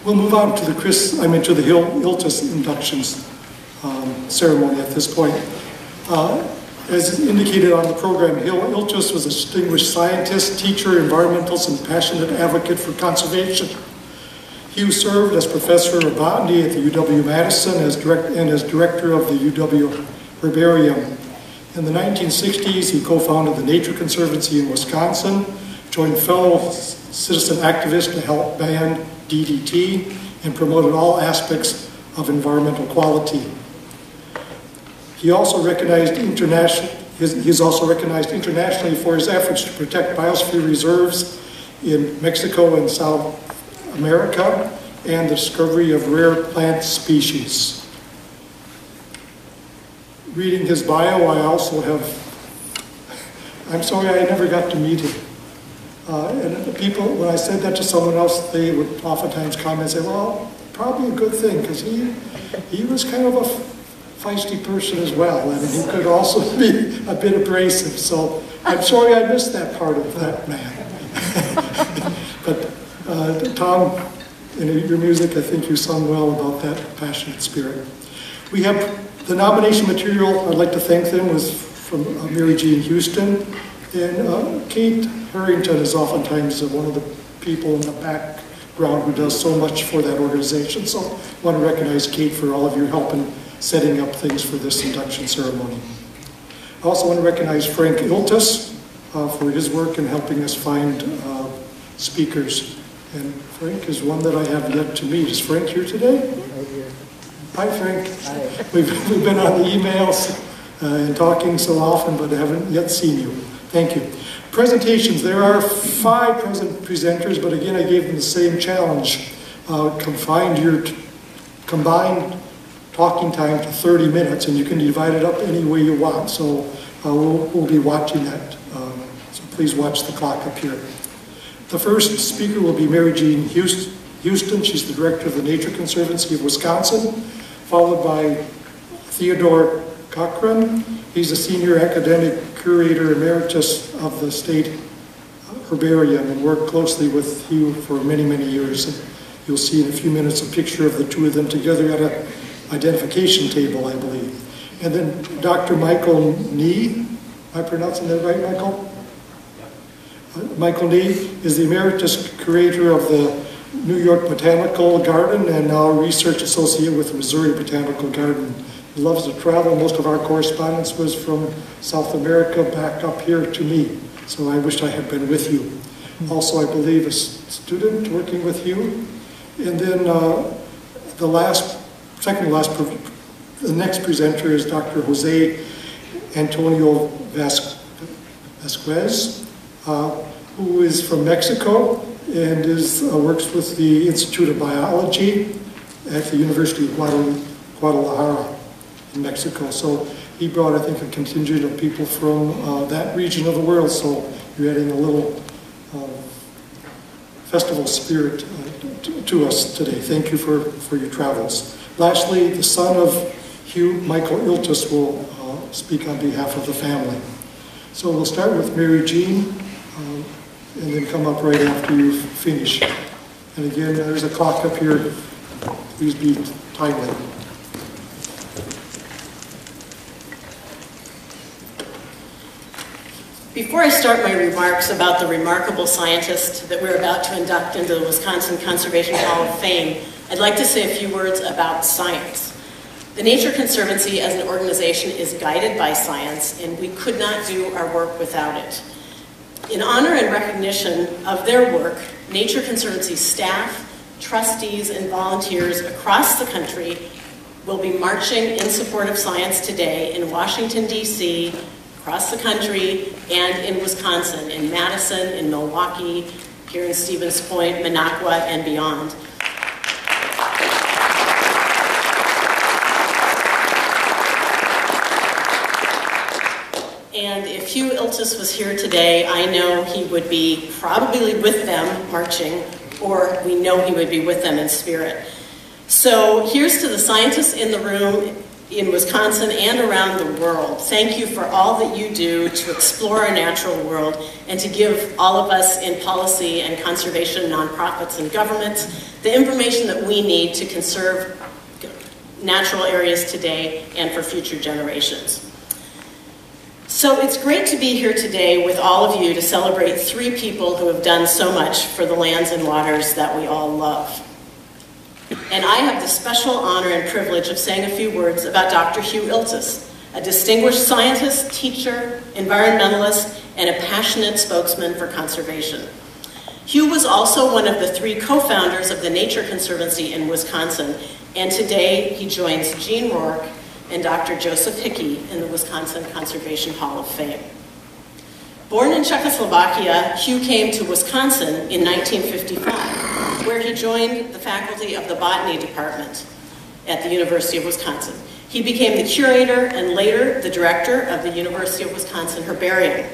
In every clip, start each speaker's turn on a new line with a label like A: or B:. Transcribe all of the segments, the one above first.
A: We'll move on to the Iltis inductions ceremony at this point. As indicated on the program, Iltis was a distinguished scientist, teacher, environmentalist, and passionate advocate for conservation. Hugh served as professor of botany at the UW-Madison and as director of the UW Herbarium. In the 1960s, he co-founded the Nature Conservancy in Wisconsin, joined fellow citizen activists to help ban DDT, and promoted all aspects of environmental quality. He's also recognized internationally for his efforts to protect biosphere reserves in Mexico and South America and the discovery of rare plant species. Reading his bio, I also I'm sorry I never got to meet him. And people, when I said that to someone else, they would oftentimes comment and say, well, probably a good thing, because he was kind of a feisty person as well, and he could also be a bit abrasive. So I'm sorry I missed that part of that man. But Tom, in your music, I think you sung well about that passionate spirit. We have the nomination material. I'd like to thank them, was from Mary Jean Houston. And Kate Harrington is oftentimes one of the people in the background who does so much for that organization. So I want to recognize Kate for all of your help in setting up things for this induction ceremony. I also want to recognize Frank Iltis for his work in helping us find speakers. And Frank is one that I have yet to meet. Is Frank here today? Hi, Frank. Hi. We've been on the emails and talking so often, but I haven't yet seen you. Thank you. Presentations. There are 5 presenters, but again, I gave them the same challenge. Confine your combined talking time to 30 minutes, and you can divide it up any way you want. So we'll be watching that. So please watch the clock up here. The first speaker will be Mary Jean Houston. She's the director of the Nature Conservancy of Wisconsin, followed by Theodore Cochran. He's a senior academic curator emeritus of the state herbarium and worked closely with Hugh for many, many years. And you'll see in a few minutes a picture of the two of them together at an identification table, I believe. And then Dr. Michael Nee, am I pronouncing that right, Michael? Michael Nee is the emeritus curator of the New York Botanical Garden and now research associate with the Missouri Botanical Garden. He loves to travel. Most of our correspondence was from South America back up here to me. So I wish I had been with you. Also, I believe a student working with you. And then the next presenter is Dr. Jose Antonio Vasquez, who is from Mexico and works with the Institute of Biology at the University of Guadalajara in Mexico. So he brought, I think, a contingent of people from that region of the world. So you're adding a little festival spirit to us today. Thank you for your travels. Lastly, the son of Hugh, Michael Iltis, will speak on behalf of the family. So we'll start with Mary Jean, and then come up right after you finish. And again, there's a clock up here. Please be timely.
B: Before I start my remarks about the remarkable scientist that we're about to induct into the Wisconsin Conservation Hall of Fame, I'd like to say a few words about science. The Nature Conservancy as an organization is guided by science, and we could not do our work without it. In honor and recognition of their work, Nature Conservancy staff, trustees, and volunteers across the country will be marching in support of science today in Washington, D.C., across the country, and in Wisconsin, in Madison, in Milwaukee, here in Stevens Point, Minocqua, and beyond. And if Hugh Iltis was here today, I know he would be probably with them marching, or we know he would be with them in spirit. So here's to the scientists in the room in Wisconsin and around the world. Thank you for all that you do to explore our natural world and to give all of us in policy and conservation, nonprofits and governments, the information that we need to conserve natural areas today and for future generations. So it's great to be here today with all of you to celebrate 3 people who have done so much for the lands and waters that we all love. And I have the special honor and privilege of saying a few words about Dr. Hugh Iltis, a distinguished scientist, teacher, environmentalist, and a passionate spokesman for conservation. Hugh was also one of the 3 co-founders of the Nature Conservancy in Wisconsin, and today he joins Gene Rourke and Dr. Joseph Hickey in the Wisconsin Conservation Hall of Fame. Born in Czechoslovakia, Hugh came to Wisconsin in 1955, where he joined the faculty of the botany department at the University of Wisconsin. He became the curator and later the director of the University of Wisconsin Herbarium.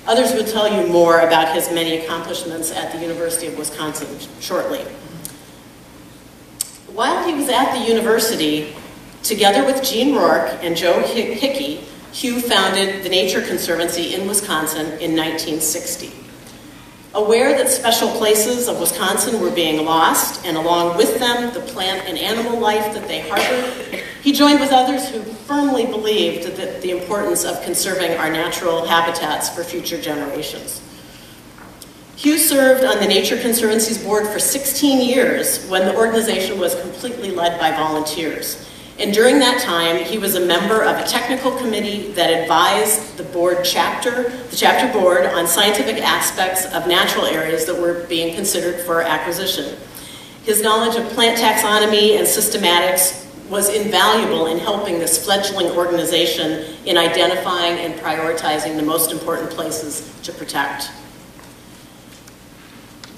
B: Others will tell you more about his many accomplishments at the University of Wisconsin shortly. While he was at the university, together with Gene Rourke and Joe Hickey, Hugh founded the Nature Conservancy in Wisconsin in 1960. Aware that special places of Wisconsin were being lost, and along with them, the plant and animal life that they harbored, he joined with others who firmly believed that the importance of conserving our natural habitats for future generations. Hugh served on the Nature Conservancy's board for 16 years when the organization was completely led by volunteers. And during that time, he was a member of a technical committee that advised the chapter board on scientific aspects of natural areas that were being considered for acquisition. His knowledge of plant taxonomy and systematics was invaluable in helping this fledgling organization in identifying and prioritizing the most important places to protect.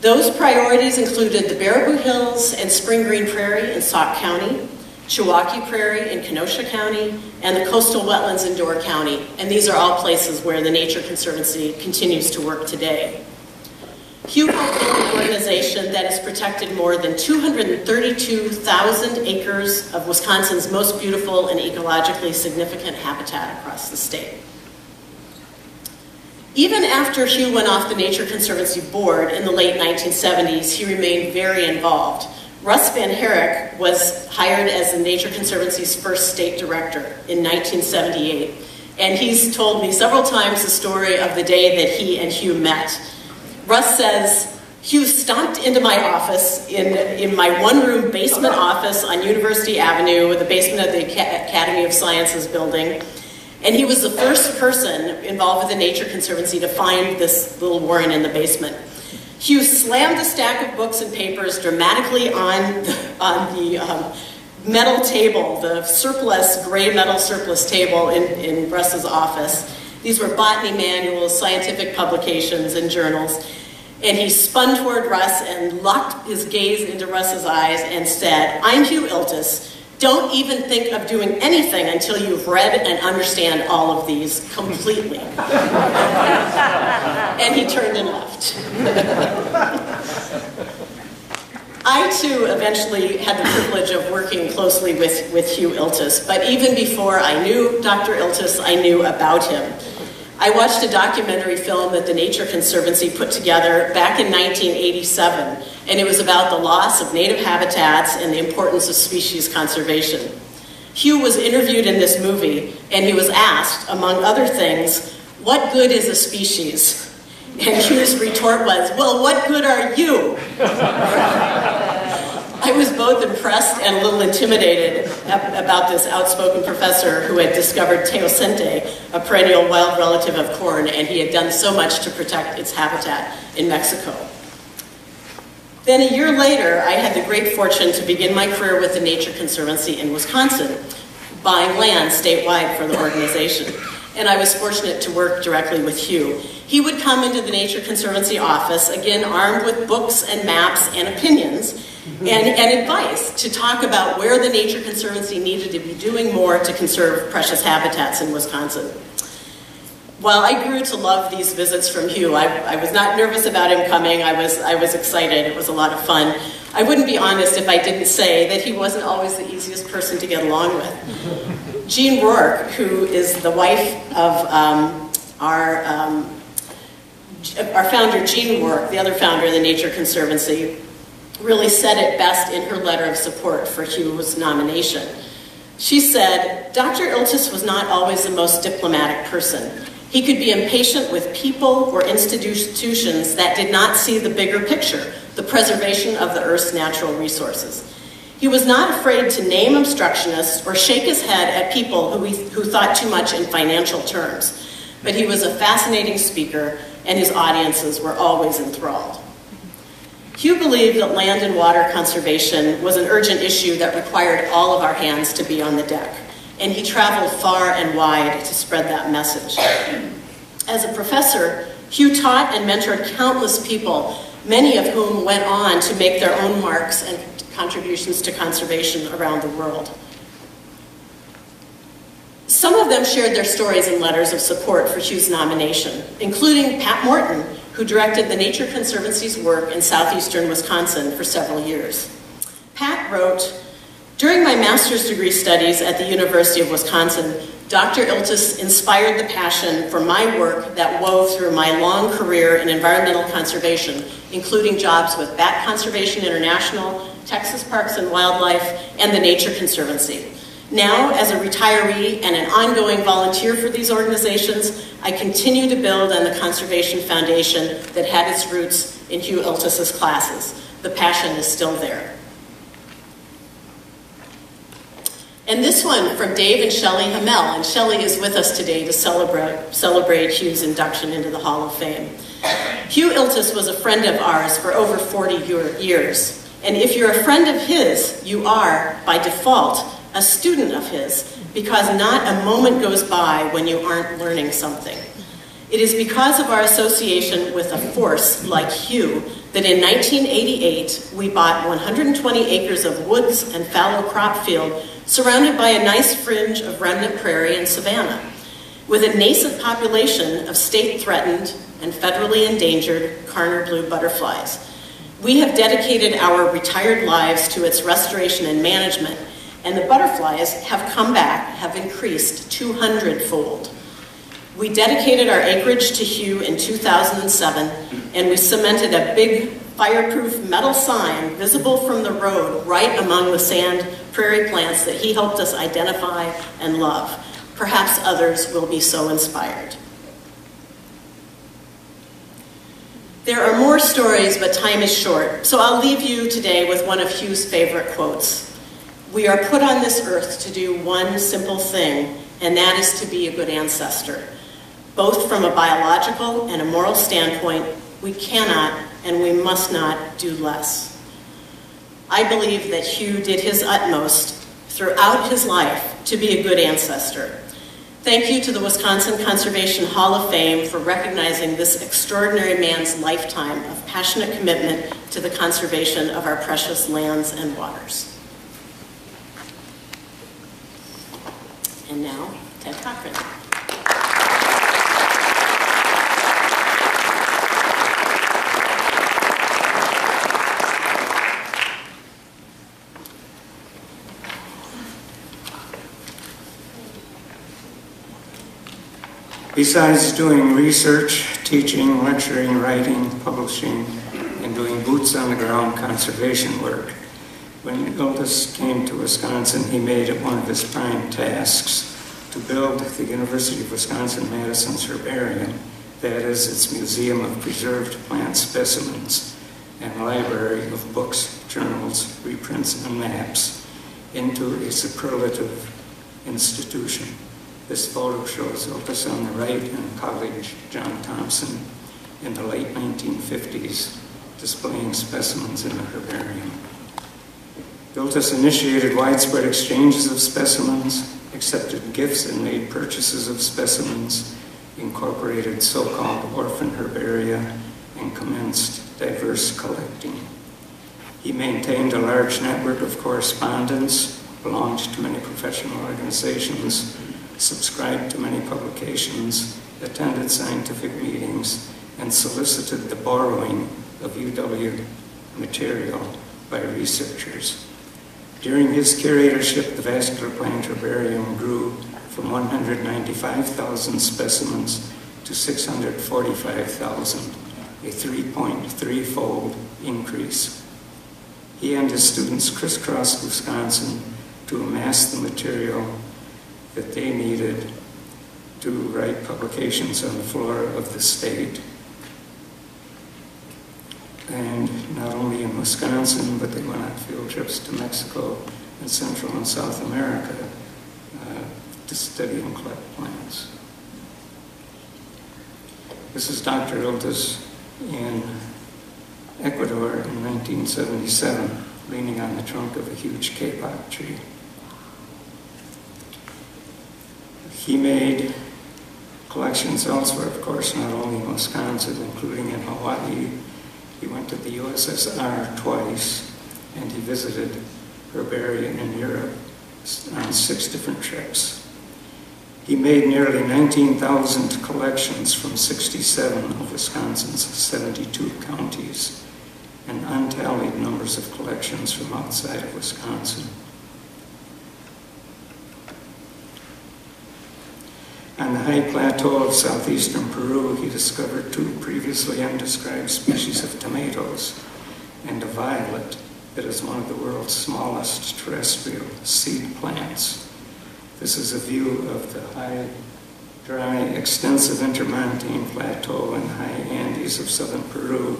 B: Those priorities included the Baraboo Hills and Spring Green Prairie in Sauk County, Chewauquee Prairie in Kenosha County, and the coastal wetlands in Door County. And these are all places where the Nature Conservancy continues to work today. Hugh helped build an organization that has protected more than 232,000 acres of Wisconsin's most beautiful and ecologically significant habitat across the state. Even after Hugh went off the Nature Conservancy board in the late 1970s, he remained very involved. Russ Van Herrick was hired as the Nature Conservancy's first state director in 1978. And he's told me several times the story of the day that he and Hugh met. Russ says, Hugh stomped into my office in my one-room basement office on University Avenue, the basement of the Academy of Sciences building. And he was the first person involved with the Nature Conservancy to find this little warren in the basement. Hugh slammed a stack of books and papers dramatically on the metal table, the gray metal surplus table in Russ's office. These were botany manuals, scientific publications, and journals. And he spun toward Russ and locked his gaze into Russ's eyes and said, "I'm Hugh Iltis. Don't even think of doing anything until you've read and understand all of these completely." And he turned and left. I, too, eventually had the privilege of working closely with Hugh Iltis, but even before I knew Dr. Iltis, I knew about him. I watched a documentary film that the Nature Conservancy put together back in 1987, and it was about the loss of native habitats and the importance of species conservation. Hugh was interviewed in this movie, and he was asked, among other things, what good is a species? And Hugh's retort was, well, what good are you? I was both impressed and a little intimidated about this outspoken professor who had discovered teosinte, a perennial wild relative of corn, and he had done so much to protect its habitat in Mexico. Then a year later, I had the great fortune to begin my career with the Nature Conservancy in Wisconsin, buying land statewide for the organization. And I was fortunate to work directly with Hugh. He would come into the Nature Conservancy office, again armed with books and maps and opinions, and advice to talk about where the Nature Conservancy needed to be doing more to conserve precious habitats in Wisconsin. While I grew to love these visits from Hugh, I was not nervous about him coming. I was excited. It was a lot of fun. I wouldn't be honest if I didn't say that he wasn't always the easiest person to get along with. Jean Rourke, who is the wife of our founder, Jean Rourke, the other founder of the Nature Conservancy, really said it best in her letter of support for Hugh's nomination. She said, "Dr. Iltis was not always the most diplomatic person. He could be impatient with people or institutions that did not see the bigger picture, the preservation of the Earth's natural resources. He was not afraid to name obstructionists or shake his head at people who thought too much in financial terms. But he was a fascinating speaker, and his audiences were always enthralled." Hugh believed that land and water conservation was an urgent issue that required all of our hands to be on the deck, and he traveled far and wide to spread that message. As a professor, Hugh taught and mentored countless people, many of whom went on to make their own marks and contributions to conservation around the world. Some of them shared their stories in letters of support for Hugh's nomination, including Pat Morton, who directed the Nature Conservancy's work in southeastern Wisconsin for several years. Pat wrote, "During my master's degree studies at the University of Wisconsin, Dr. Iltis inspired the passion for my work that wove through my long career in environmental conservation, including jobs with Bat Conservation International, Texas Parks and Wildlife, and the Nature Conservancy. Now, as a retiree and an ongoing volunteer for these organizations, I continue to build on the conservation foundation that had its roots in Hugh Iltis's classes. The passion is still there." And this one from Dave and Shelley Hamel, and Shelley is with us today to celebrate Hugh's induction into the Hall of Fame. "Hugh Iltis was a friend of ours for over 40 years, and if you're a friend of his, you are, by default, a student of his, because not a moment goes by when you aren't learning something. It is because of our association with a force like Hugh that in 1988 we bought 120 acres of woods and fallow crop field surrounded by a nice fringe of remnant prairie and savanna. With a nascent population of state-threatened and federally endangered Karner blue butterflies. We have dedicated our retired lives to its restoration and management, and the butterflies have come back, have increased 200-fold. We dedicated our acreage to Hugh in 2007, and we cemented a big fireproof metal sign visible from the road right among the sand prairie plants that he helped us identify and love. Perhaps others will be so inspired." There are more stories, but time is short, so I'll leave you today with one of Hugh's favorite quotes. "We are put on this earth to do one simple thing, and that is to be a good ancestor. Both from a biological and a moral standpoint, we cannot and we must not do less." I believe that Hugh did his utmost throughout his life to be a good ancestor. Thank you to the Wisconsin Conservation Hall of Fame for recognizing this extraordinary man's lifetime of passionate commitment to the conservation of our precious lands and waters. And now, Ted Cochran.
C: Besides doing research, teaching, lecturing, writing, publishing, and doing boots-on-the-ground conservation work, when Iltis came to Wisconsin, he made it one of his prime tasks to build the University of Wisconsin-Madison's herbarium, that is, its museum of preserved plant specimens and library of books, journals, reprints, and maps, into a superlative institution. This photo shows Iltis on the right and colleague John Thompson in the late 1950s displaying specimens in the herbarium. Iltis initiated widespread exchanges of specimens, accepted gifts and made purchases of specimens, incorporated so-called orphan herbaria, and commenced diverse collecting. He maintained a large network of correspondence, belonged to many professional organizations, subscribed to many publications, attended scientific meetings, and solicited the borrowing of UW material by researchers. During his curatorship, the vascular plant herbarium grew from 195,000 specimens to 645,000, a 3.3-fold increase. He and his students crisscrossed Wisconsin to amass the material that they needed to write publications on the flora of the state. And not only in Wisconsin, but they went on field trips to Mexico and Central and South America to study and collect plants. This is Dr. Iltis in Ecuador in 1977, leaning on the trunk of a huge kapok tree. He made collections elsewhere, of course, not only in Wisconsin, including in Hawaii. He went to the USSR twice, and he visited herbaria in Europe on 6 different trips. He made nearly 19,000 collections from 67 of Wisconsin's 72 counties, and untallied numbers of collections from outside of Wisconsin. On the high plateau of southeastern Peru, he discovered 2 previously undescribed species of tomatoes and a violet that is one of the world's smallest terrestrial seed plants. This is a view of the high, dry, extensive intermontane plateau in the high Andes of southern Peru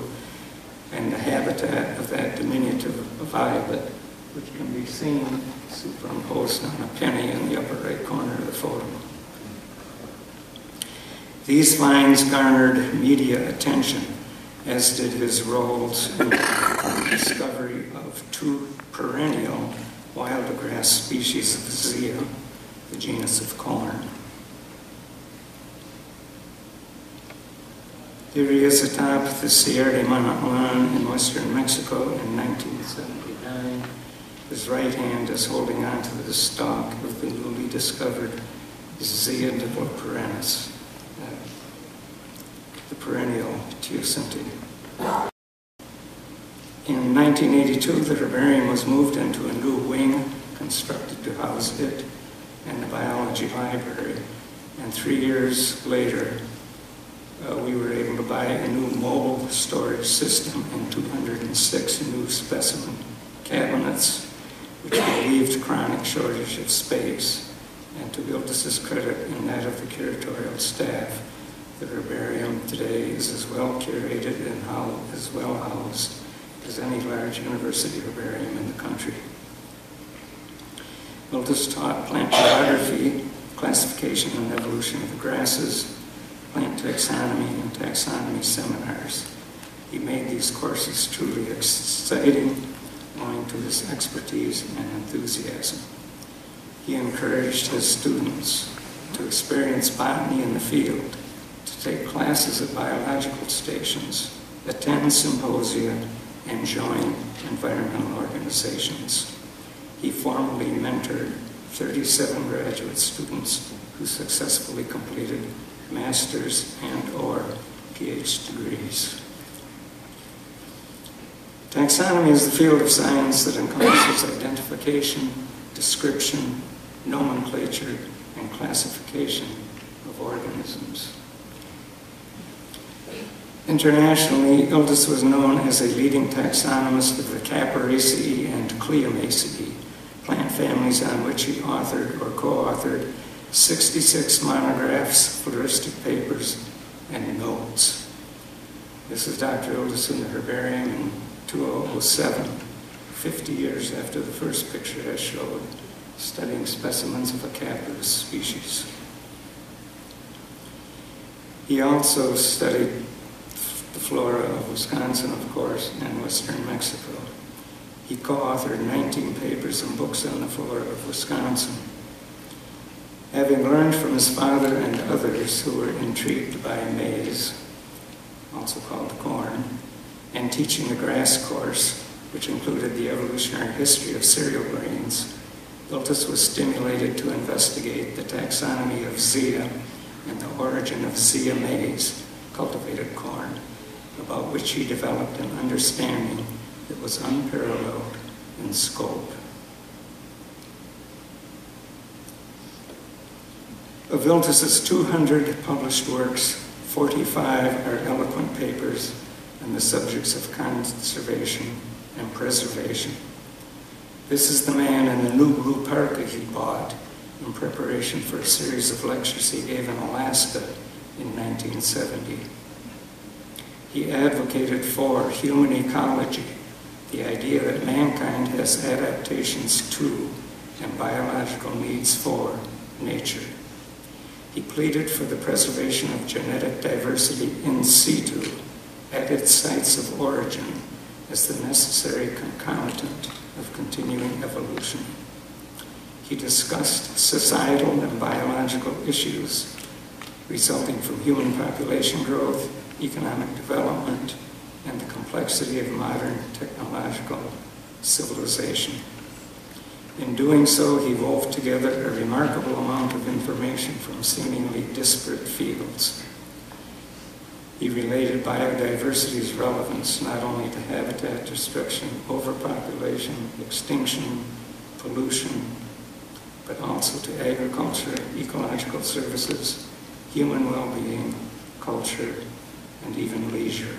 C: and the habitat of that diminutive violet, which can be seen superimposed on a penny in the upper right corner of the photo. These finds garnered media attention, as did his roles in the discovery of 2 perennial wild-grass species of zea, the genus of corn. Here he is atop the Sierra de Manatlan in western Mexico in 1979. His right hand is holding onto the stalk of the newly discovered Zea perennis, the perennial teosinte. In 1982, the herbarium was moved into a new wing constructed to house it and the biology library. And 3 years later, we were able to buy a new mobile storage system and 206 new specimen cabinets, which relieved chronic shortage of space. And to Iltis's credit and that of the curatorial staff, the herbarium today is as well curated and as well housed as any large university herbarium in the country. Iltis taught plant geography, classification and evolution of the grasses, plant taxonomy, and taxonomy seminars. He made these courses truly exciting, owing to his expertise and enthusiasm. He encouraged his students to experience botany in the field, to take classes at biological stations, attend symposia, and join environmental organizations. He formally mentored 37 graduate students who successfully completed master's and/or PhD degrees. Taxonomy is the field of science that encompasses identification, description, nomenclature, and classification of organisms. Internationally, Iltis was known as a leading taxonomist of the Caparaceae and Cleomaceae, plant families on which he authored or co-authored 66 monographs, floristic papers, and notes. This is Dr. Iltis in the herbarium in 2007, 50 years after the first picture I showed, studying specimens of a caparous species. He also studied the flora of Wisconsin, of course, and western Mexico. He co-authored 19 papers and books on the flora of Wisconsin. Having learned from his father and others who were intrigued by maize, also called corn, and teaching the grass course, which included the evolutionary history of cereal grains, Iltis was stimulated to investigate the taxonomy of zea and the origin of zea maize, cultivated corn, about which he developed an understanding that was unparalleled in scope. Of Iltis's 200 published works, 45 are eloquent papers on the subjects of conservation and preservation. This is the man in the new blue parka he bought in preparation for a series of lectures he gave in Alaska in 1970. He advocated for human ecology, the idea that mankind has adaptations to and biological needs for nature. He pleaded for the preservation of genetic diversity in situ, at its sites of origin, as the necessary concomitant of continuing evolution. He discussed societal and biological issues resulting from human population growth, economic development, and the complexity of modern technological civilization. In doing so, he wove together a remarkable amount of information from seemingly disparate fields. He related biodiversity's relevance not only to habitat destruction, overpopulation, extinction, pollution, but also to agriculture, ecological services, human well-being, culture, and even leisure.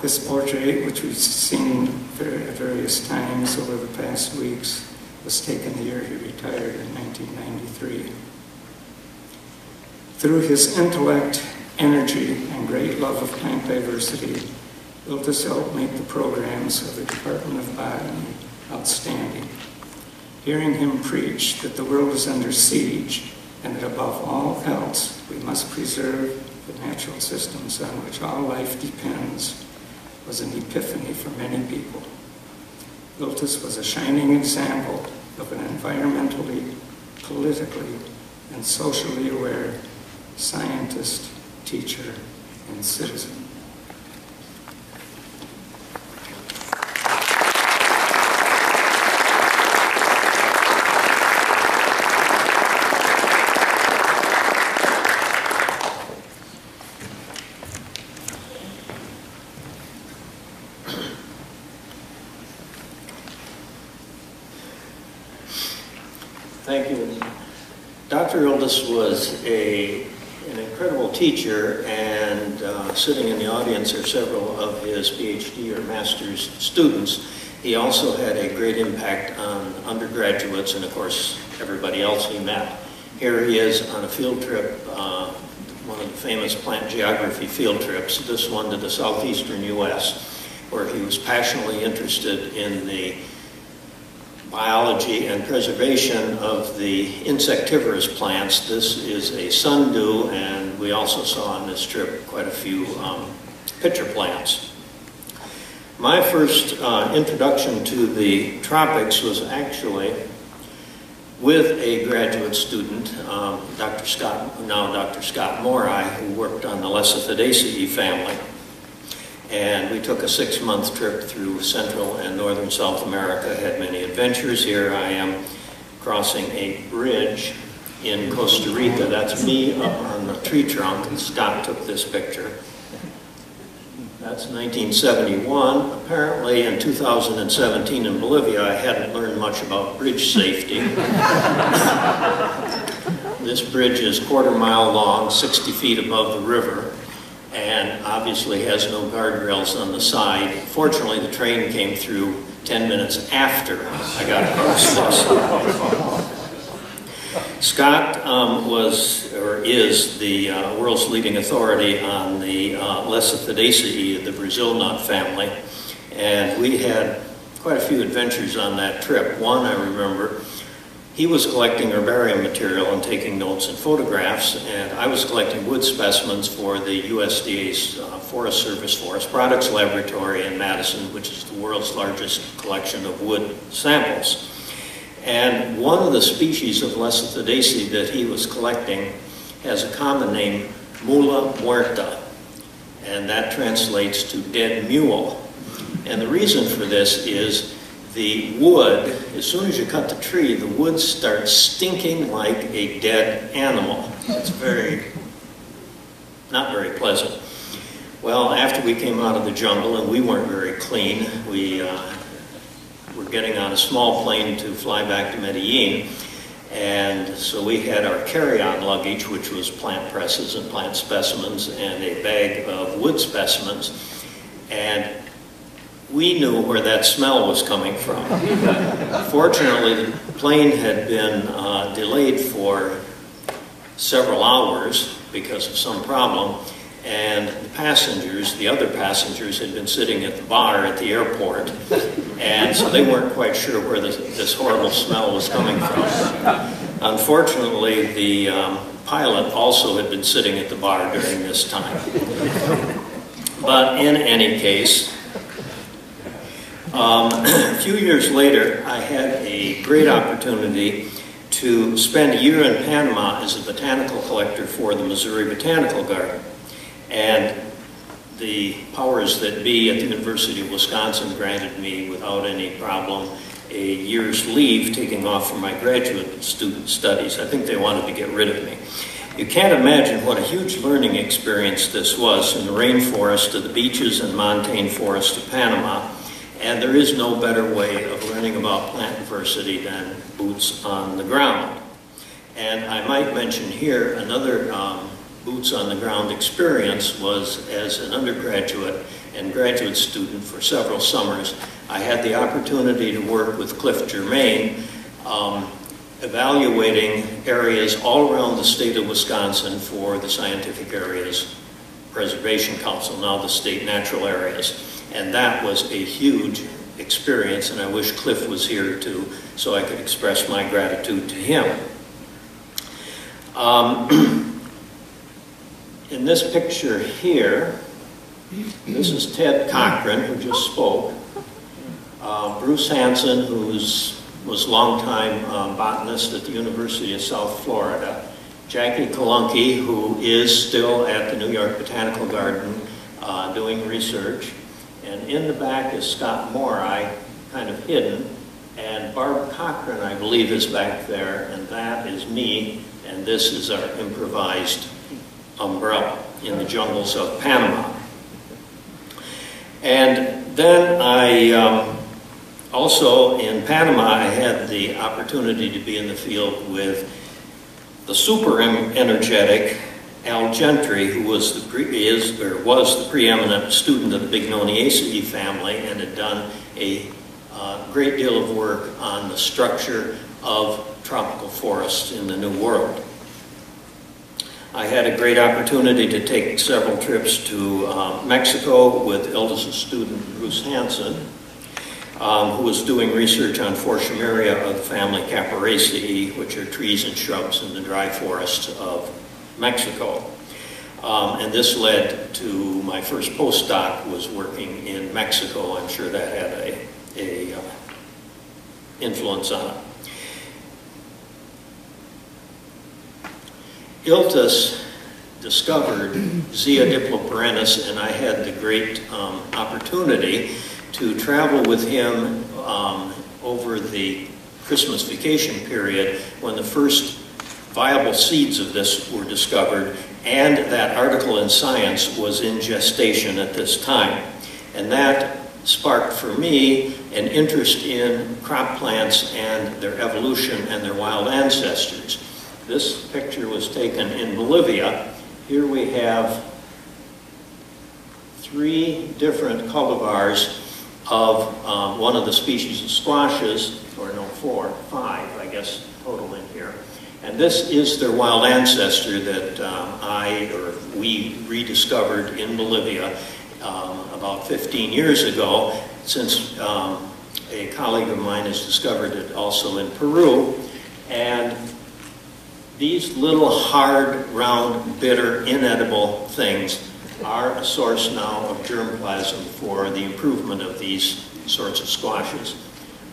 C: This portrait, which we've seen at various times over the past weeks, was taken the year he retired in 1993. Through his intellect, energy, and great love of plant diversity, Iltis helped make the programs of the Department of Botany outstanding. Hearing him preach that the world is under siege and that above all else we must preserve the natural systems on which all life depends was an epiphany for many people. Iltis was a shining example of an environmentally, politically, and socially aware scientist, teacher, and citizen.
D: Thank you. Dr. Iltis was an incredible teacher, and sitting in the audience are several of his PhD or master's students. He also had a great impact on undergraduates and, of course, everybody else he met. Here he is on a field trip, one of the famous plant geography field trips, this one to the southeastern U.S., where he was passionately interested in the biology and preservation of the insectivorous plants. This is a sundew, and we also saw on this trip quite a few pitcher plants. My first introduction to the tropics was actually with a graduate student, Dr. Scott Morai, who worked on the Lesothidaceae family. And we took a 6-month trip through Central and Northern South America, had many adventures. Here I am crossing a bridge in Costa Rica. That's me up on the tree trunk, and Scott took this picture. That's 1971. Apparently in 2017 in Bolivia, I hadn't learned much about bridge safety. This bridge is 1/4 mile long, 60 feet above the river, and obviously has no guardrails on the side. Fortunately, the train came through 10 minutes after I got across this. Scott was, or is, the world's leading authority on the Lesothidaceae, the Brazil nut family, and we had quite a few adventures on that trip. One, I remember, he was collecting herbarium material and taking notes and photographs, and I was collecting wood specimens for the USDA's Forest Service Forest Products Laboratory in Madison, which is the world's largest collection of wood samples. And one of the species of Lesothidaceae that he was collecting has a common name, Mula muerta, and that translates to dead mule. And the reason for this is the wood, as soon as you cut the tree, the wood starts stinking like a dead animal. It's not very pleasant. Well, after we came out of the jungle, and we weren't very clean, we were getting on a small plane to fly back to Medellin. And so we had our carry-on luggage, which was plant presses and plant specimens, and a bag of wood specimens. And we knew where that smell was coming from. Fortunately, the plane had been delayed for several hours because of some problem, and the other passengers had been sitting at the bar at the airport, and so they weren't quite sure where this horrible smell was coming from. Unfortunately, the pilot also had been sitting at the bar during this time. But in any case, a few years later, I had a great opportunity to spend a year in Panama as a botanical collector for the Missouri Botanical Garden. And the powers that be at the University of Wisconsin granted me, without any problem, a year's leave taking off from my graduate student studies. I think they wanted to get rid of me. You can't imagine what a huge learning experience this was, from the rainforest to the beaches and montane forest of Panama. And there is no better way of learning about plant diversity than boots on the ground. And I might mention here another boots on the ground experience was as an undergraduate and graduate student for several summers. I had the opportunity to work with Cliff Germain, evaluating areas all around the state of Wisconsin for the Scientific Areas Preservation Council, now the State Natural Areas. And that was a huge experience, and I wish Cliff was here too, so I could express my gratitude to him. In this picture here, this is Ted Cochran, who just spoke. Bruce Hansen, who was a longtime botanist at the University of South Florida. Jackie Kalunke, who is still at the New York Botanical Garden doing research. And in the back is Scott Morai, kind of hidden. And Barb Cochran, I believe, is back there. And that is me. And this is our improvised umbrella in the jungles of Panama. And then I also, in Panama, I had the opportunity to be in the field with the super energetic Al Gentry, who was the preeminent student of the Bignoniaceae family and had done a great deal of work on the structure of tropical forests in the New World. I had a great opportunity to take several trips to Mexico with Iltis' student Bruce Hansen, who was doing research on Forschmeria of the family Caparaceae, which are trees and shrubs in the dry forests of Mexico. And this led to my first postdoc was working in Mexico. I'm sure that had a influence on it. Iltis discovered Zea diploperennis, and I had the great opportunity to travel with him over the Christmas vacation period when the first viable seeds of this were discovered, and that article in Science was in gestation at this time. And that sparked for me an interest in crop plants and their evolution and their wild ancestors. This picture was taken in Bolivia. Here we have 3 different cultivars of one of the species of squashes, or no, 4, 5, I guess, total in here. And this is their wild ancestor that we rediscovered in Bolivia about 15 years ago, since a colleague of mine has discovered it also in Peru. And these little hard, round, bitter, inedible things are a source now of germplasm for the improvement of these sorts of squashes.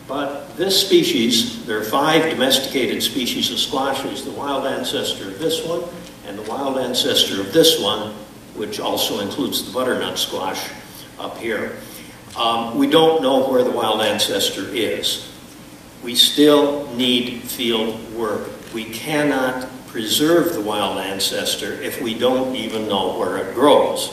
D: But this species, there are 5 domesticated species of squashes, the wild ancestor of this one, and the wild ancestor of this one, which also includes the butternut squash up here. We don't know where the wild ancestor is. We still need field work. We cannot preserve the wild ancestor if we don't even know where it grows.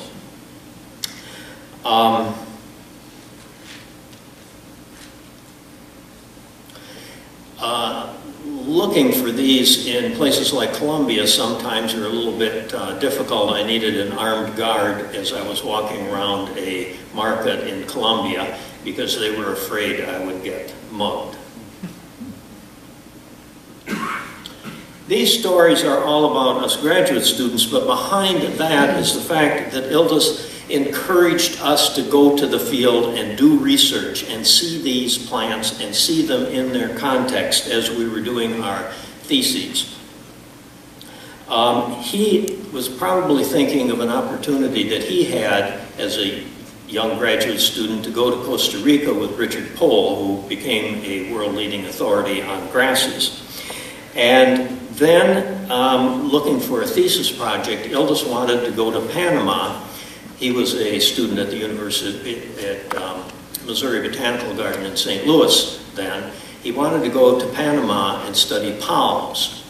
D: Looking for these in places like Colombia sometimes are a little bit difficult. I needed an armed guard as I was walking around a market in Colombia because they were afraid I would get mugged. These stories are all about us graduate students, but behind that is the fact that Iltis encouraged us to go to the field and do research and see these plants and see them in their context as we were doing our theses. He was probably thinking of an opportunity that he had as a young graduate student to go to Costa Rica with Richard Pohl, who became a world-leading authority on grasses. And then, looking for a thesis project, Iltis wanted to go to Panama. He was a student at the University at Missouri Botanical Garden in St. Louis then. He wanted to go to Panama and study palms.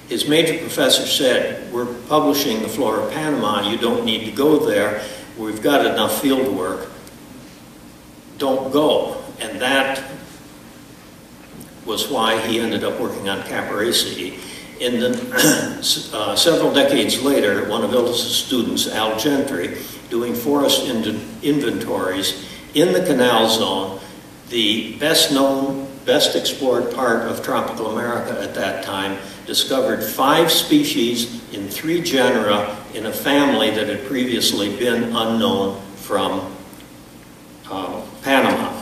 D: His major professor said, "We're publishing the flora of Panama, you don't need to go there, we've got enough field work, don't go." And that was why he ended up working on Caparaceae. In the, several decades later, one of Iltis' students, Al Gentry, doing forest inventories in the canal zone, the best known, best explored part of tropical America at that time, discovered 5 species in 3 genera in a family that had previously been unknown from Panama.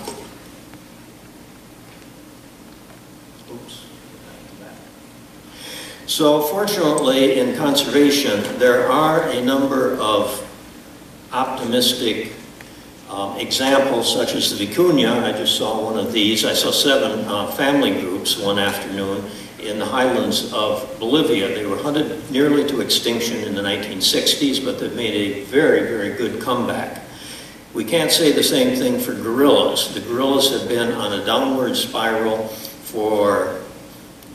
D: So fortunately, in conservation, there are a number of optimistic examples, such as the vicuña. I just saw one of these. I saw 7 family groups one afternoon in the highlands of Bolivia. They were hunted nearly to extinction in the 1960s, but they've made a very, very good comeback. We can't say the same thing for gorillas. The gorillas have been on a downward spiral for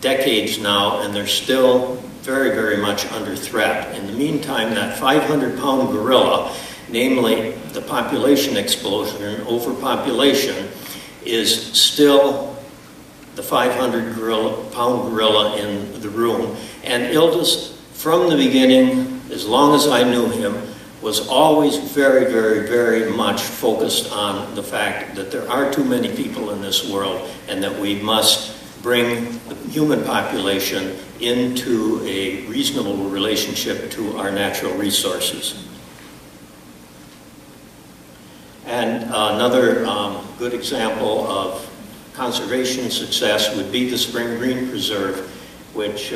D: decades now, and they're still very, very much under threat. In the meantime, that 500-pound gorilla, namely the population explosion and overpopulation, is still the 500-pound gorilla in the room. And Iltis, from the beginning, as long as I knew him, was always very, very, very much focused on the fact that there are too many people in this world and that we must bring the human population into a reasonable relationship to our natural resources. And another good example of conservation success would be the Spring Green Preserve, which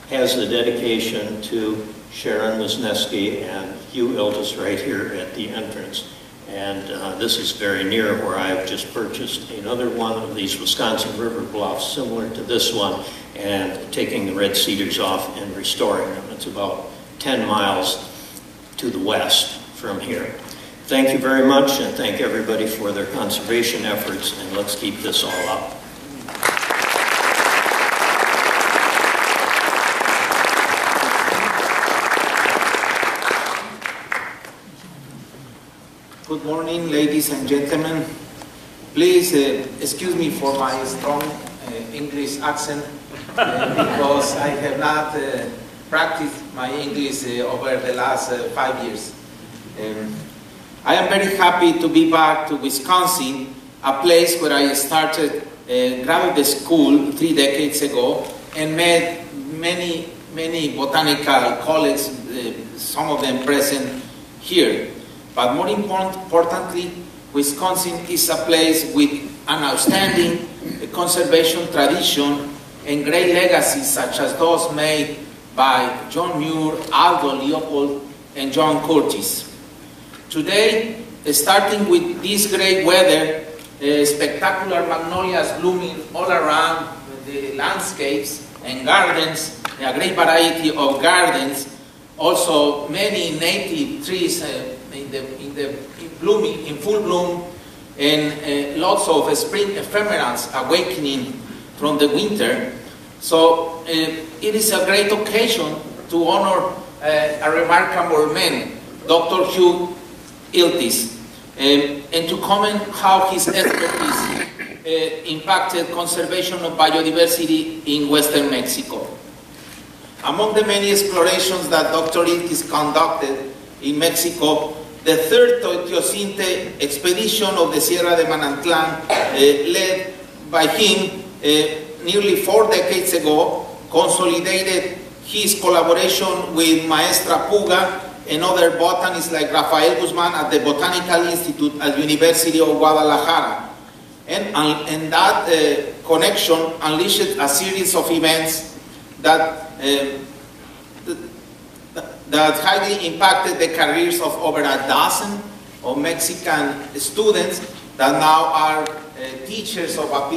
D: has the dedication to Sharon Wisniewski and Hugh Iltis right here at the entrance. And this is very near where I've just purchased another one of these Wisconsin river bluffs, similar to this one, and taking the red cedars off and restoring them. It's about 10 miles to the west from here. Thank you very much, and thank everybody for their conservation efforts, and let's keep this all up.
E: Good morning, ladies and gentlemen. Please excuse me for my strong English accent because I have not practiced my English over the last 5 years. I am very happy to be back to Wisconsin, a place where I started graduate school 3 decades ago and met many botanical colleagues, some of them present here. But more importantly, Wisconsin is a place with an outstanding conservation tradition and great legacies such as those made by John Muir, Aldo Leopold, and John Curtis. Today, starting with this great weather, spectacular magnolias blooming all around the landscapes and gardens, a great variety of gardens, also many native trees in full bloom, and lots of spring ephemerals awakening from the winter. So it is a great occasion to honor a remarkable man, Dr. Hugh Iltis. and to comment how his expertise impacted conservation of biodiversity in Western Mexico. Among the many explorations that Dr. Iltis conducted in Mexico, the third Teosinte expedition of the Sierra de Manantlan, led by him nearly 4 decades ago, consolidated his collaboration with Maestra Puga and other botanists like Rafael Guzman at the Botanical Institute at the University of Guadalajara. And that connection unleashed a series of events that highly impacted the careers of over a dozen of Mexican students that now are teachers of a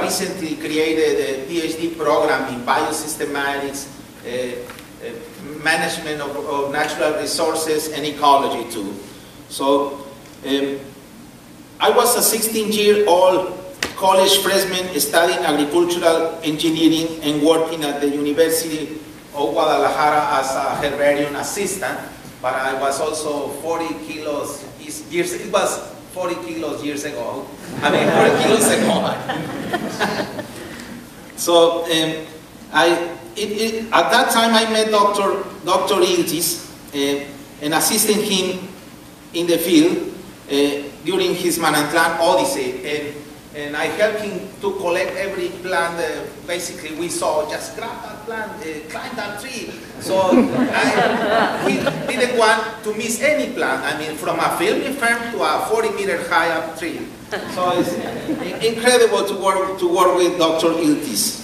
E: recently created PhD program in biosystematics, management of natural resources, and ecology too. So I was a 16-year-old college freshman studying agricultural engineering and working at the University of Guadalajara as a herbarium assistant, but I was also 40 kilos years, it was 40 kilos years ago. I mean, 40 kilos ago. So at that time I met Dr. Iltis and assisting him in the field during his Manantlan Odyssey. And I helped him to collect every plant. Basically, we saw, just grab that plant, climb that tree. So we didn't want to miss any plant. I mean, from a filming firm to a 40-meter high up tree. So it's incredible to work with Dr. Iltis.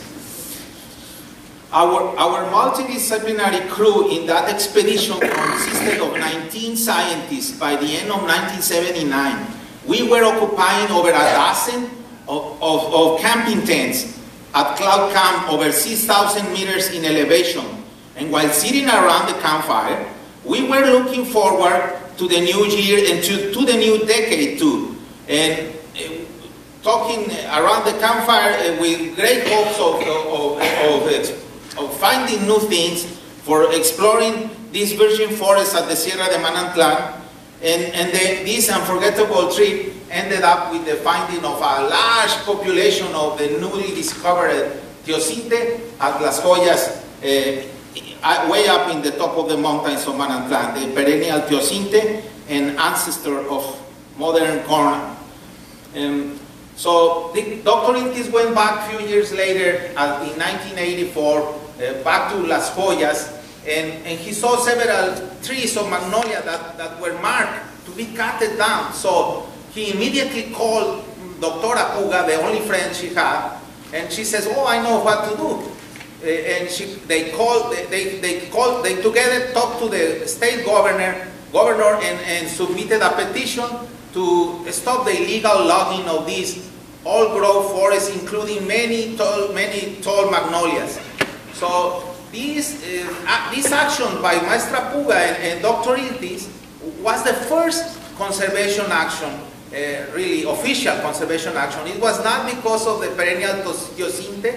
E: Our multidisciplinary crew in that expedition consisted of 19 scientists by the end of 1979. We were occupying over a dozen of camping tents at Cloud Camp over 6,000 meters in elevation. And while sitting around the campfire, we were looking forward to the new year and to the new decade too. And talking around the campfire with great hopes of finding new things for exploring this virgin forest at the Sierra de Manantlan. And this unforgettable trip ended up with the finding of a large population of the newly discovered Teosinte at Las Joyas, way up in the top of the mountains of Manantlan, the perennial Teosinte and ancestor of modern corn. So Dr. Iltis went back a few years later, in 1984, back to Las Joyas, and he saw several trees of magnolia that were marked to be cut down. So he immediately called Doctora Puga, the only friend she had, and she says, "Oh, I know what to do." And they together talked to the state governor and submitted a petition to stop the illegal logging of these old-growth forests, including many tall magnolias. So this action by Maestra Puga and Dr. Iltis was the first conservation action, really official conservation action. It was not because of the perennial Teosinte.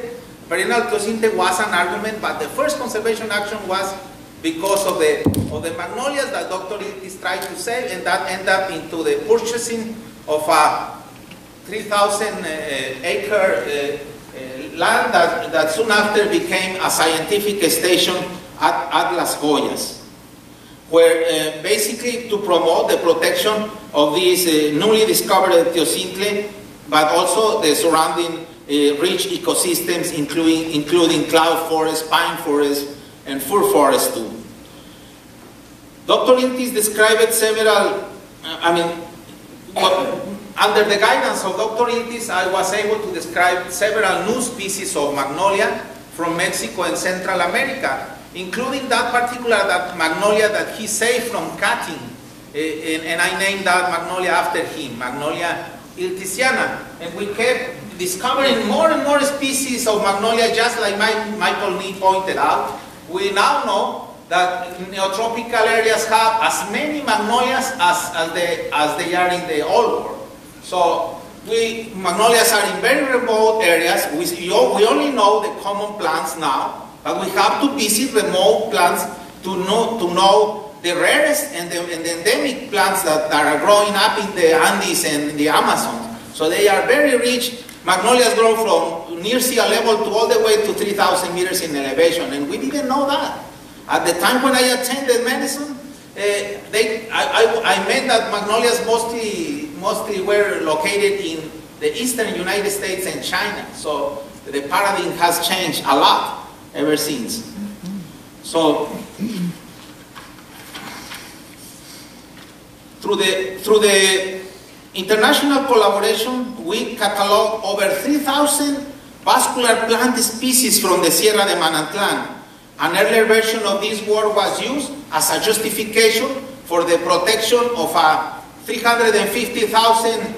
E: Perennial Teosinte was an argument, but the first conservation action was because of the magnolias that Dr. Iltis tried to save, and that ended up into the purchasing of a 3,000 acre land that soon after became a scientific station at Las Joyas, where basically to promote the protection of these newly discovered Teosinte, but also the surrounding rich ecosystems, including cloud forest, pine forest, and fir forest too. Dr. Iltis described several, under the guidance of Dr. Iltis, I was able to describe several new species of magnolia from Mexico and Central America, including that magnolia that he saved from cutting, and I named that magnolia after him, Magnolia iltisiana. And we kept discovering more and more species of magnolia, just like Michael Nee pointed out. We now know that neotropical areas have as many magnolias as they are in the old world. So magnolias are in very remote areas. We only know the common plants now, but we have to visit remote plants to know the rarest and the endemic plants that are growing up in the Andes and the Amazon. So they are very rich. Magnolias grow from near sea level to all the way to 3,000 meters in elevation, and we didn't know that. At the time when I attended medicine, I meant that magnolias mostly were located in the eastern United States and China. So the paradigm has changed a lot ever since. So through the international collaboration, we catalog over 3,000 vascular plant species from the Sierra de Manantlan. An earlier version of this word was used as a justification for the protection of a 350,000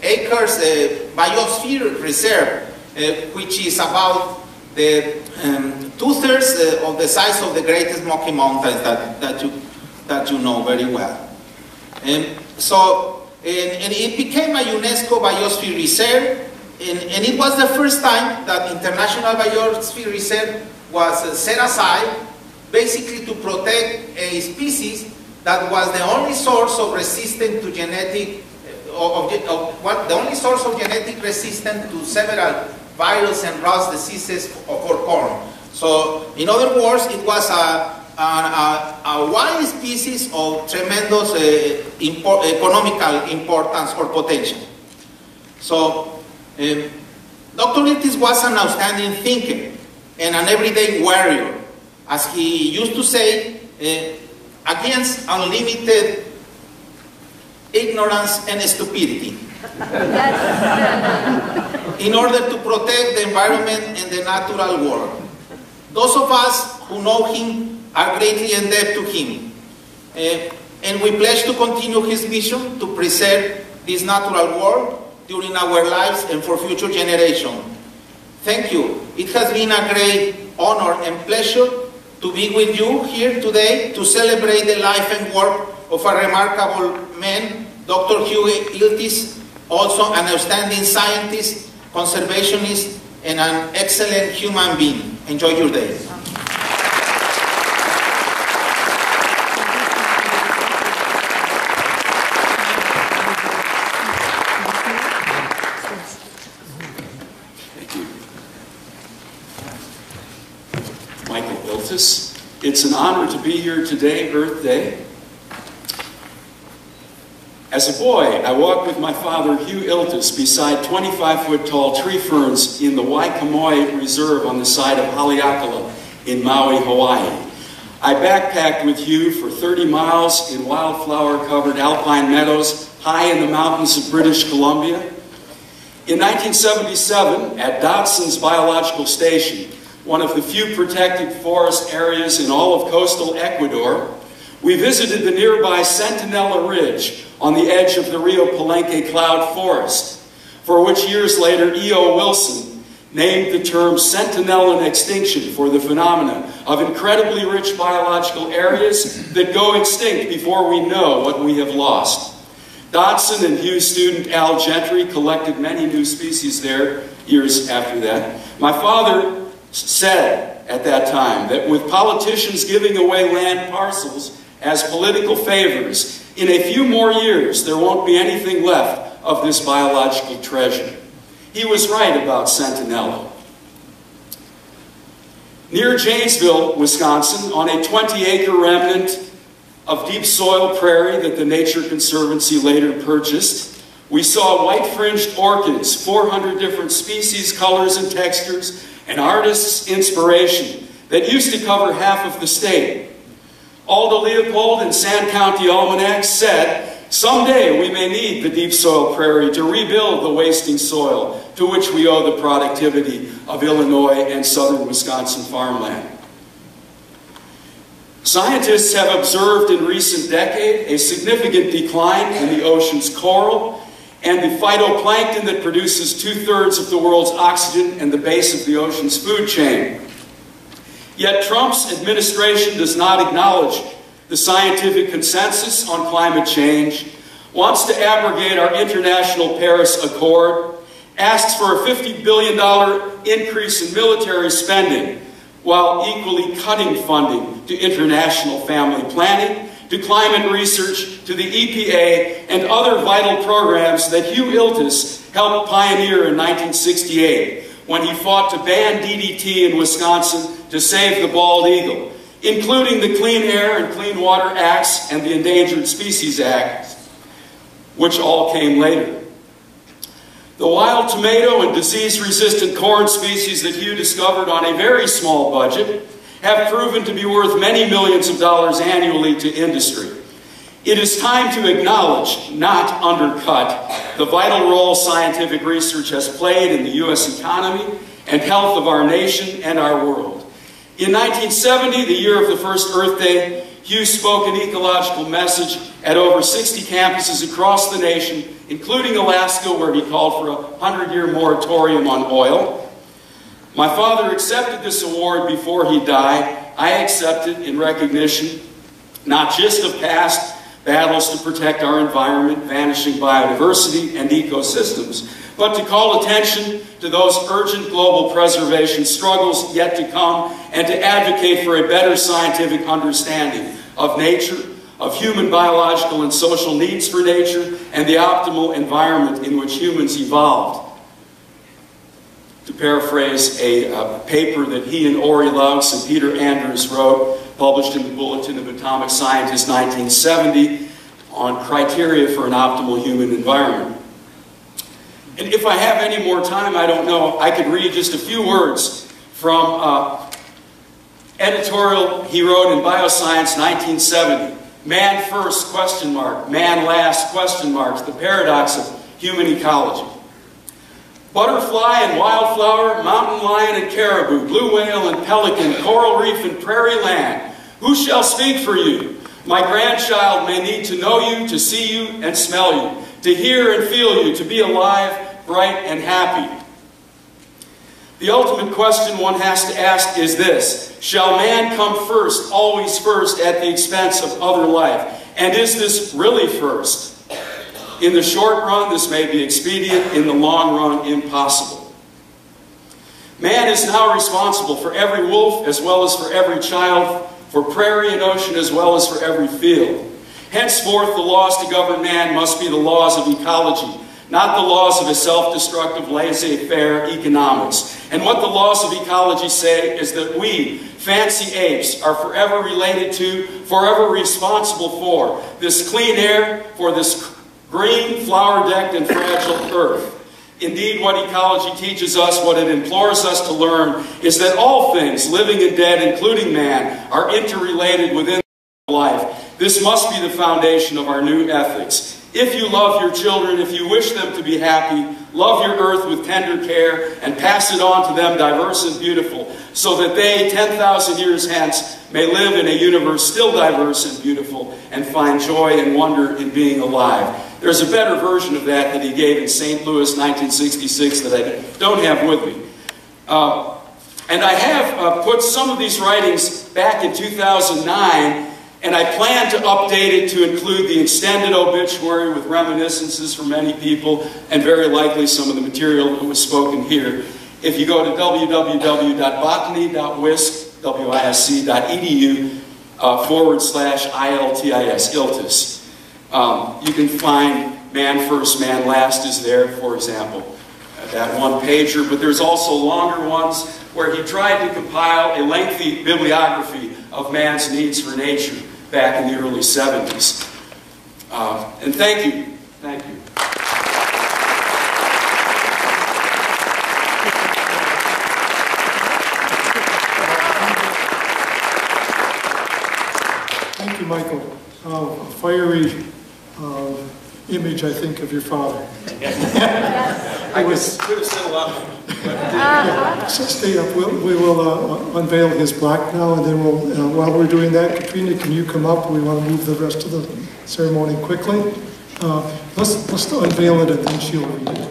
E: acres biosphere reserve, which is about the 2/3 of the size of the Great Smoky Mountains that you know very well. And it became a UNESCO Biosphere Reserve, and it was the first time that International Biosphere Reserve was set aside basically to protect a species that was the only source of resistance to genetic, the only source of genetic resistance to several virus and rust diseases for corn. So, in other words, it was a wild species of tremendous economical importance or potential. So, Dr. Iltis was an outstanding thinker and an everyday warrior, as he used to say, against unlimited ignorance and stupidity, in order to protect the environment and the natural world. Those of us who know him are greatly indebted to him, and we pledge to continue his mission to preserve this natural world during our lives and for future generations. Thank you. It has been a great honor and pleasure to be with you here today to celebrate the life and work of a remarkable man, Dr. Hugh Iltis, also an outstanding scientist, conservationist, and an excellent human being. Enjoy your day.
F: Iltis. It's an honor to be here today, Earth Day. As a boy, I walked with my father, Hugh Iltis, beside 25-foot-tall tree ferns in the Waikamoe Reserve on the side of Haleakala in Maui, Hawaii. I backpacked with Hugh for 30 miles in wildflower-covered alpine meadows high in the mountains of British Columbia. In 1977, at Dodson's Biological Station, one of the few protected forest areas in all of coastal Ecuador, we visited the nearby Centinela Ridge on the edge of the Rio Palenque cloud forest, for which years later E.O. Wilson named the term Centinelan extinction for the phenomena of incredibly rich biological areas that go extinct before we know what we have lost. Dodson and Hugh's student Al Gentry collected many new species there years after that. My father said at that time that with politicians giving away land parcels as political favors, in a few more years there won't be anything left of this biological treasure. He was right about Centinela. Near Janesville, Wisconsin, on a 20-acre remnant of deep soil prairie that the Nature Conservancy later purchased, we saw white-fringed orchids, 400 different species, colors, and textures, an artist's inspiration that used to cover half of the state. Alda Leopold in Sand County Almanac said, "Someday we may need the deep soil prairie to rebuild the wasting soil to which we owe the productivity of Illinois and southern Wisconsin farmland." Scientists have observed in recent decades a significant decline in the ocean's coral and the phytoplankton that produces 2/3 of the world's oxygen and the base of the ocean's food chain. Yet Trump's administration does not acknowledge the scientific consensus on climate change, wants to abrogate our international Paris Accord, asks for a $50 billion increase in military spending, while equally cutting funding to international family planning, to climate research, to the EPA, and other vital programs that Hugh Iltis helped pioneer in 1968 when he fought to ban DDT in Wisconsin to save the bald eagle, including the Clean Air and Clean Water Acts and the Endangered Species Act, which all came later. The wild tomato and disease-resistant corn species that Hugh discovered on a very small budget have proven to be worth many millions of dollars annually to industry. It is time to acknowledge, not undercut, the vital role scientific research has played in the U.S. economy and health of our nation and our world. In 1970, the year of the first Earth Day, Hugh spoke an ecological message at over 60 campuses across the nation, including Alaska, where he called for a 100-year moratorium on oil. My father accepted this award before he died. I accept it in recognition, not just of past battles to protect our environment, vanishing biodiversity, and ecosystems, but to call attention to those urgent global preservation struggles yet to come, and to advocate for a better scientific understanding of nature, of human biological and social needs for nature, and the optimal environment in which humans evolved. To paraphrase a paper that he and Ori Laux and Peter Andrews wrote, published in the Bulletin of Atomic Scientists 1970, on criteria for an optimal human environment. And if I have any more time, I don't know, I could read just a few words from editorial he wrote in Bioscience 1970. Man first, question mark, man last, question marks, the paradox of human ecology. Butterfly and wildflower, mountain lion and caribou, blue whale and pelican, coral reef and prairie land. Who shall speak for you? My grandchild may need to know you, to see you and smell you, to hear and feel you, to be alive, bright and happy. The ultimate question one has to ask is this: shall man come first, always first, at the expense of other life? And is this really first? In the short run, this may be expedient. In the long run, impossible. Man is now responsible for every wolf as well as for every child, for prairie and ocean as well as for every field. Henceforth, the laws to govern man must be the laws of ecology, not the laws of a self-destructive laissez-faire economics. And what the laws of ecology say is that we, fancy apes, are forever related to, forever responsible for this clean air, for this green, flower-decked, and fragile earth. Indeed, what ecology teaches us, what it implores us to learn, is that all things, living and dead, including man, are interrelated within life. This must be the foundation of our new ethics. If you love your children, if you wish them to be happy, love your earth with tender care and pass it on to them diverse and beautiful, so that they, 10,000 years hence, may live in a universe still diverse and beautiful and find joy and wonder in being alive. There's a better version of that he gave in St. Louis, 1966, that I don't have with me. And I have put some of these writings back in 2009, and I plan to update it to include the extended obituary with reminiscences from many people, and very likely some of the material that was spoken here. If you go to www.botany.wisc.edu/ILTIS, Iltis, you can find Man First, Man Last is there, for example, that one pager, but there's also longer ones where he tried to compile a lengthy bibliography of man's needs for nature back in the early 70s. And thank you. Thank you.
A: Thank you, Michael. A fiery image, I think, of your father.
E: I could have said a lot.
A: So stay up. We will unveil his plaque now, and then we'll, while we're doing that, Katrina, can you come up? We want to move the rest of the ceremony quickly. Let's unveil it, and then she'll read it.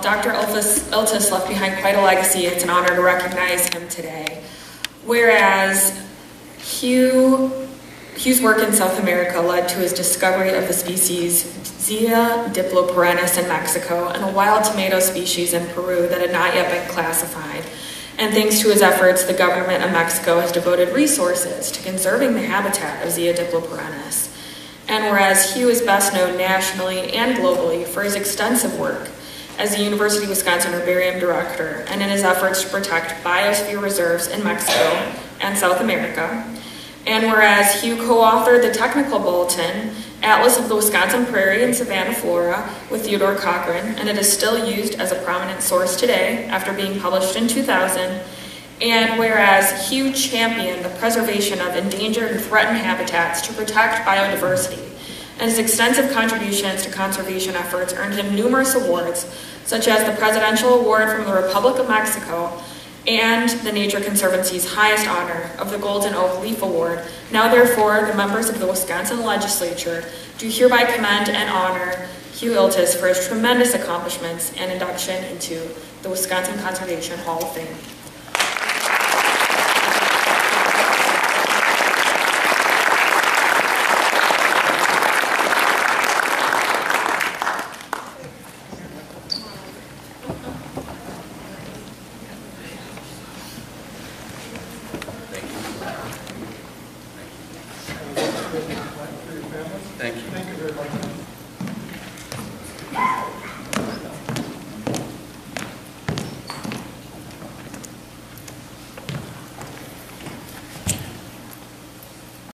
G: Dr. Iltis left behind quite a legacy. It's an honor to recognize him today. Whereas Hugh's work in South America led to his discovery of the species Zea diploperennis in Mexico and a wild tomato species in Peru that had not yet been classified. And thanks to his efforts, the government of Mexico has devoted resources to conserving the habitat of Zea diploperennis. And whereas Hugh is best known nationally and globally for his extensive work as the University of Wisconsin Herbarium Director and in his efforts to protect biosphere reserves in Mexico and South America, and whereas Hugh co-authored the technical bulletin, Atlas of the Wisconsin Prairie and Savanna Flora with Theodore Cochran, and it is still used as a prominent source today after being published in 2000, and whereas Hugh championed the preservation of endangered and threatened habitats to protect biodiversity, and his extensive contributions to conservation efforts earned him numerous awards, such as the Presidential Award from the Republic of Mexico and the Nature Conservancy's highest honor of the Golden Oak Leaf Award. Now, therefore, the members of the Wisconsin Legislature do hereby commend and honor Hugh Iltis for his tremendous accomplishments and induction into the Wisconsin Conservation Hall of Fame.
F: Thank you.
A: Thank you very much.